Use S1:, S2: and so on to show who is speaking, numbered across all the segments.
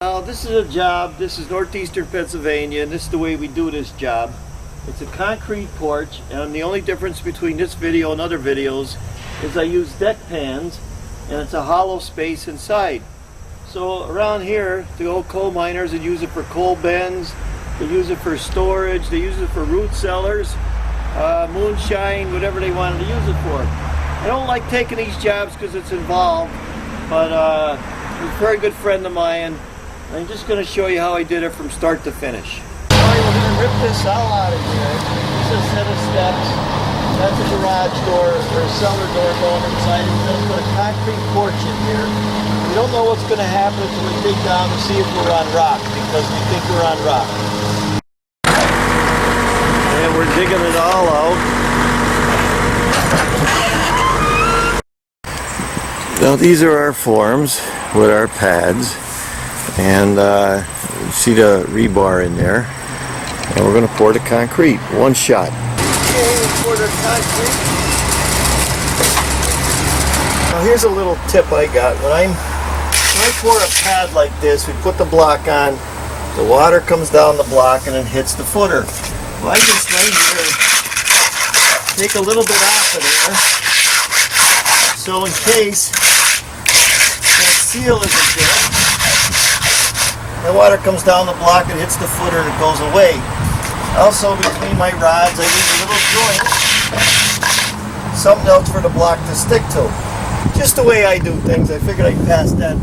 S1: Now this is a job. This is northeastern Pennsylvania, and this is the way we do this job. It's a concrete porch, and the only difference between this video and other videos is I use deck pans, and it's a hollow space inside. So around here, the old coal miners would use it for coal bins, they use it for storage, they use it for root cellars, moonshine, whatever they wanted to use it for. I don't like taking these jobs because it's involved, but he's a very good friend of mine. I'm just going to show you how I did it from start to finish. Alright, we're going to rip this all out of here. This is a set of steps. That's a garage door or a cellar door going inside. We're going to put a concrete porch in here. We don't know what's going to happen until we dig down to see if we're on rock, because we think we're on rock. And we're digging it all out. Now these are our forms with our pads. And you see the rebar in there, and we're going to pour the concrete, one shot. Okay, we pour the concrete. Now here's a little tip I got. When I pour a pad like this, we put the block on, the water comes down the block and it hits the footer. Well, I just right here take a little bit off of there, so in case that seal isn't there, the water comes down the block, it hits the footer, and it goes away. Also, between my rods, I leave a little joint, something else for the block to stick to. Just the way I do things. I figured I'd pass that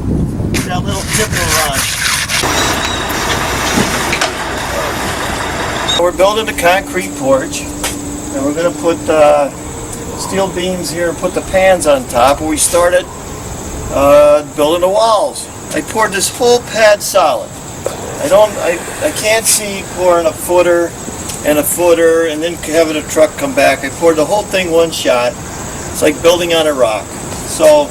S1: little tip around. We're building a concrete porch, and we're going to put steel beams here and put the pans on top. Where we started building the walls. I poured this whole pad solid. I can't see pouring a footer and then having a truck come back. I poured the whole thing one shot. It's like building on a rock. So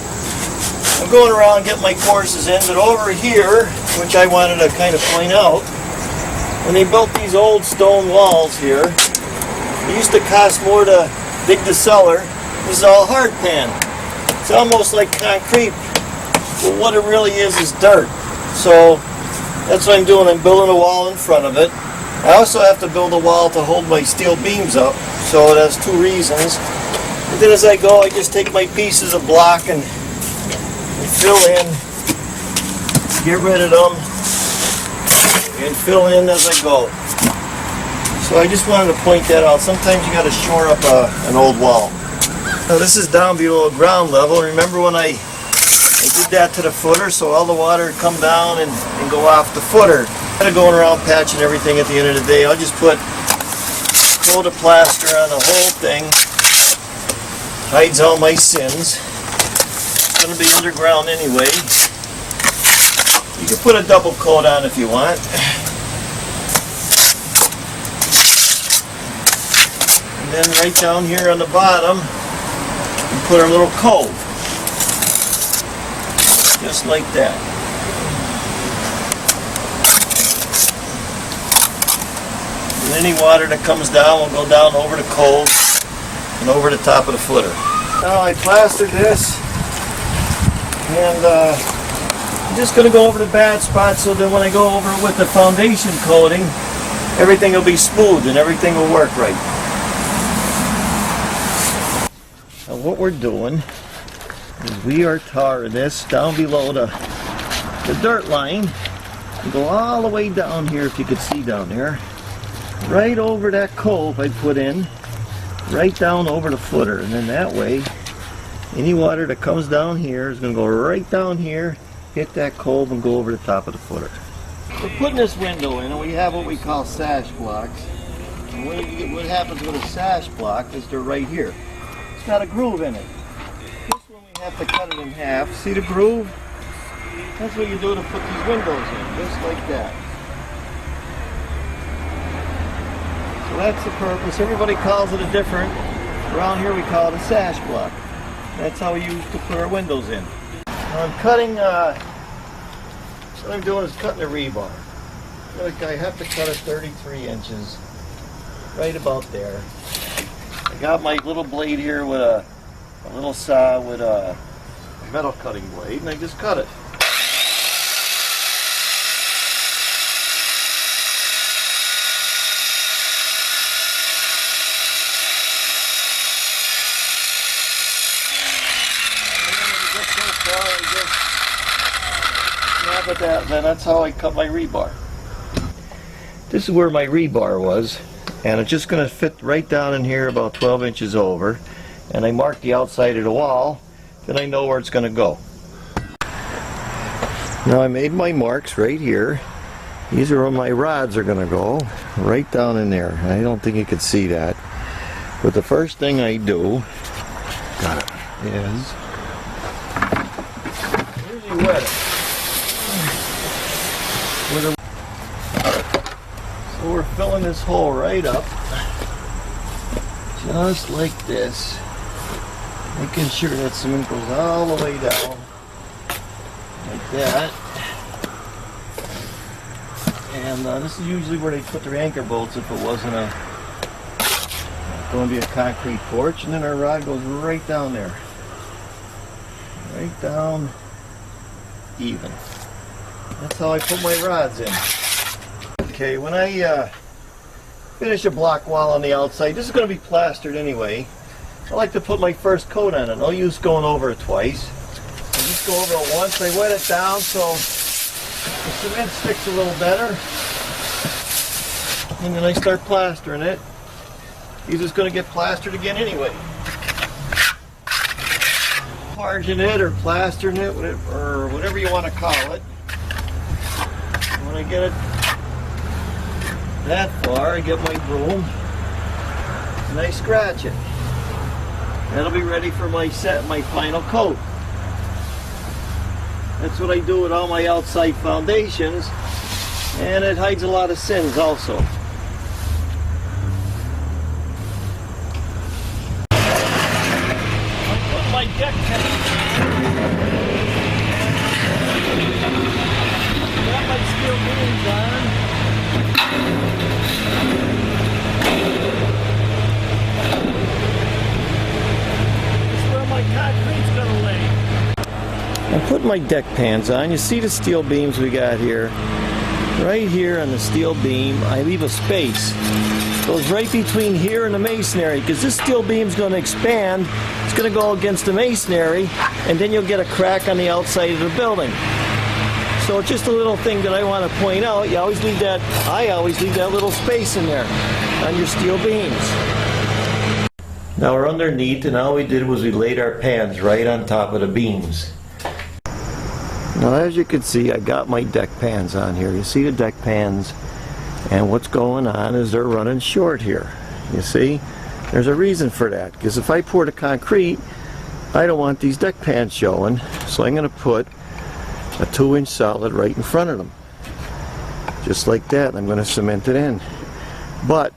S1: I'm going around getting my courses in, but over here, which I wanted to kind of point out, when they built these old stone walls here, it used to cost more to dig the cellar. This is all hard pan. It's almost like concrete. But what it really is dirt. So that's what I'm doing. I'm building a wall in front of it. I also have to build a wall to hold my steel beams up. So it has two reasons. And then as I go, I just take my pieces of block and fill in, get rid of them, and fill in as I go. So I just wanted to point that out. Sometimes you got to shore up an old wall. Now this is down below ground level. Remember when I did that to the footer, so all the water would come down and go off the footer. Instead of going around patching everything at the end of the day, I'll just put a coat of plaster on the whole thing. Hides all my sins. It's going to be underground anyway. You can put a double coat on if you want. And then right down here on the bottom, you put our little cove. Just like that. And any water that comes down will go down over the cove and over the top of the footer. Now I plastered this, and I'm just going to go over the bad spots so that when I go over with the foundation coating, everything will be smooth and everything will work right. Now what we're doing, we are tarring this down below the dirt line and go all the way down here, if you could see down there, right over that cove I put in, right down over the footer, and then that way any water that comes down here is going to go right down here, hit that cove, and go over the top of the footer. We're putting this window in, and we have what we call sash blocks. And what happens with a sash block is they're right here. It's got a groove in it. Have to cut it in half. See the groove? That's what you do to put these windows in, just like that. So that's the purpose. Everybody calls it a different. Around here we call it a sash block. That's how we use to put our windows in. Now I'm cutting, what I'm doing is cutting the rebar. I have to cut it 33 inches, right about there. I got my little blade here with a little saw with a metal cutting blade, and I just cut it. well, I just snap at that, then that's how I cut my rebar. This is where my rebar was, and it's just going to fit right down in here about 12 inches over, and I marked the outside of the wall, then I know where it's going to go. Now I made my marks right here. These are where my rods are going to go, right down in there. I don't think you could see that. But the first thing I do is usually wet it. So we're filling this hole right up, just like this, making sure that cement goes all the way down, like that. And this is usually where they put their anchor bolts if it wasn't going to be a concrete porch. And then our rod goes right down there. Right down even. That's how I put my rods in. Okay, when I finish a block wall on the outside, this is going to be plastered anyway. I like to put my first coat on it. No use going over it twice. I just go over it once. I wet it down so the cement sticks a little better, and then I start plastering it. He's just going to get plastered again anyway. Parging it or plastering it, or whatever you want to call it. When I get it that far, I get my broom and I scratch it. That'll be ready for my final coat. That's what I do with all my outside foundations, and it hides a lot of sins also. I'll put my deck got my steel beams on. This is where my concrete's gonna lay. I'm putting my deck pans on. You see the steel beams we got here. Right here on the steel beam, I leave a space. It goes right between here and the masonry, because this steel beam's going to expand. It's going to go against the masonry, and then you'll get a crack on the outside of the building. So it's just a little thing that I want to point out. I always leave that little space in there on your steel beams. Now we're underneath, and all we did was we laid our pans right on top of the beams. Now as you can see, I got my deck pans on here. You see the deck pans, and what's going on is they're running short here. You see? There's a reason for that, because if I pour the concrete, I don't want these deck pans showing, so I'm going to put a 2-inch solid right in front of them. Just like that, and I'm going to cement it in. But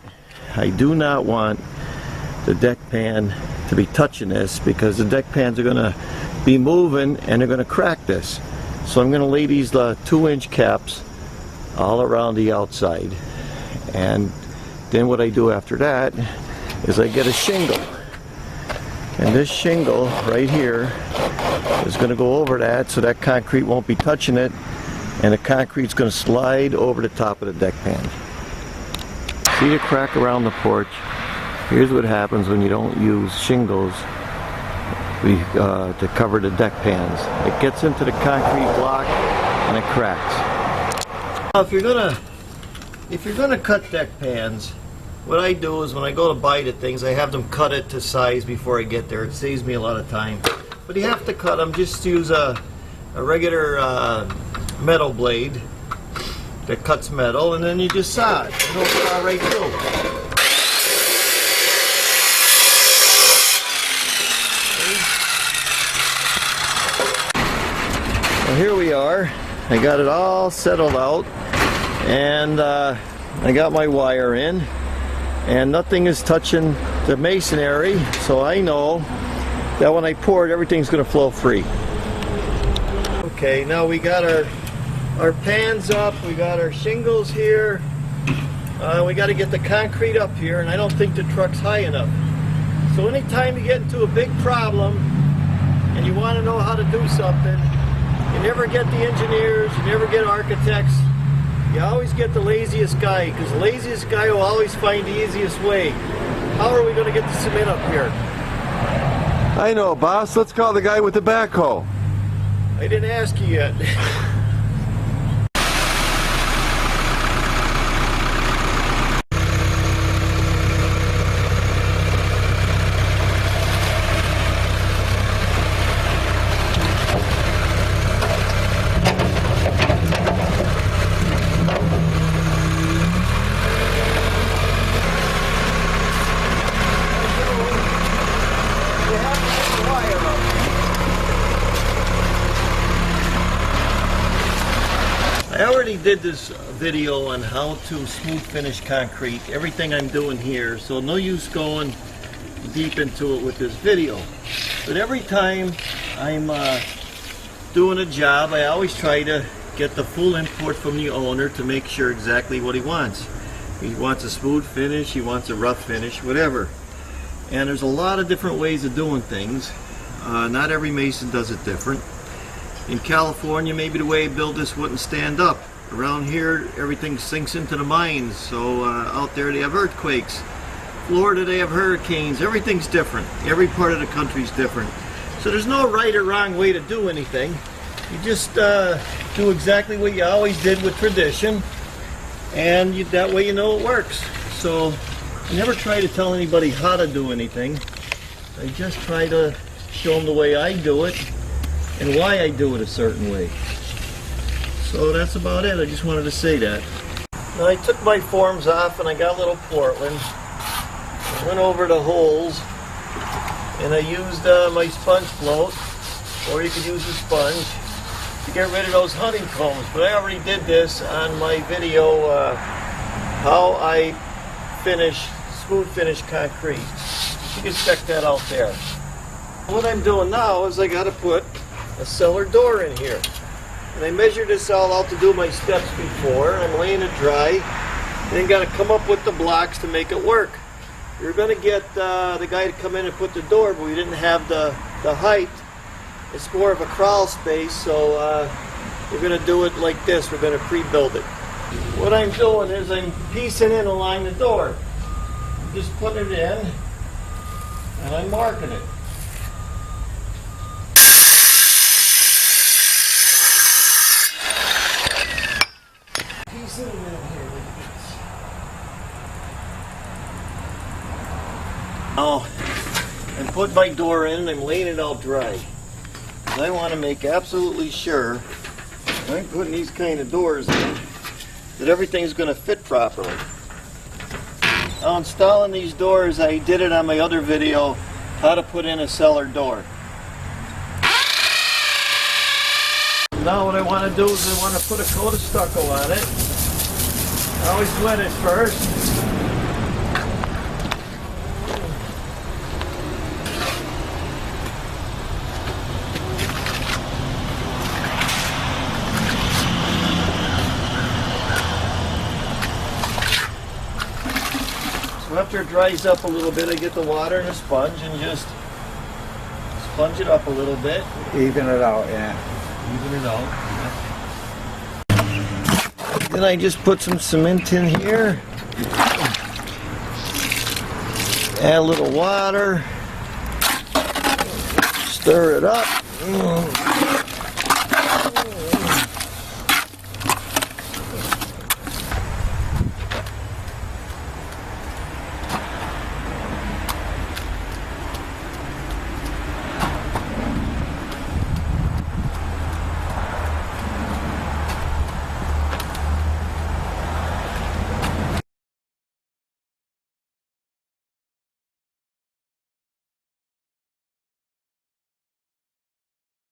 S1: I do not want the deck pan to be touching this, because the deck pans are going to be moving and they're going to crack this. So I'm going to lay these 2-inch caps all around the outside, and then what I do after that is I get a shingle, and this shingle right here is going to go over that, so that concrete won't be touching it, and the concrete's going to slide over the top of the deck pan. See the crack around the porch? Here's what happens when you don't use shingles to cover the deck pans. It gets into the concrete block and it cracks. Now if you're gonna cut deck pans, what I do is when I go to buy the things, I have them cut it to size before I get there. It saves me a lot of time. But you have to cut them. Just use a regular metal blade that cuts metal, and then you just saw it. It'll saw right through. Here we are. I got it all settled out, and I got my wire in, and nothing is touching the masonry, so I know that when I pour it, everything's going to flow free. Okay, now we got our pans up, we got our shingles here, we got to get the concrete up here, and I don't think the truck's high enough. So anytime you get into a big problem and you want to know how to do something, you never get the engineers, you never get architects, you always get the laziest guy, because the laziest guy will always find the easiest way. How are we going to get the cement up here?
S2: I know, boss. Let's call the guy with the backhoe.
S1: I didn't ask you yet. I already did this video on how to smooth finish concrete, everything I'm doing here, so no use going deep into it with this video. But every time I'm doing a job, I always try to get the full input from the owner to make sure exactly what he wants. He wants a smooth finish, he wants a rough finish, whatever. And there's a lot of different ways of doing things. Not every mason does it different. In California, maybe the way I build this wouldn't stand up. Around here, everything sinks into the mines, so out there they have earthquakes. Florida, they have hurricanes. Everything's different. Every part of the country's different. So there's no right or wrong way to do anything. You just do exactly what you always did with tradition, and that way you know it works. So I never try to tell anybody how to do anything. I just try to show them the way I do it and why I do it a certain way. So that's about it. I just wanted to say that. Now I took my forms off and I got a little Portland. I went over the holes and I used my sponge float, or you could use a sponge, to get rid of those honeycombs. But I already did this on my video, how I smooth finish concrete. You can check that out there. What I'm doing now is I got to put a cellar door in here. And I measured this all out to do my steps before. I'm laying it dry. And then got to come up with the blocks to make it work. We were going to get the guy to come in and put the door, but we didn't have the height. It's more of a crawl space, so we're going to do it like this. We're going to pre-build it. What I'm doing is I'm piecing in along the door. I'm just putting it in, and I'm marking it. Now, I put my door in and I'm laying it out dry. I want to make absolutely sure when I'm putting these kind of doors in that everything's going to fit properly. Now, installing these doors, I did it on my other video, how to put in a cellar door. Now what I want to do is I want to put a coat of stucco on it. I always wet it first. So after it dries up a little bit, I get the water and a sponge and just sponge it up a little bit.
S2: Even it out, yeah.
S1: Even it out. Then I just put some cement in here. Add a little water. Stir it up.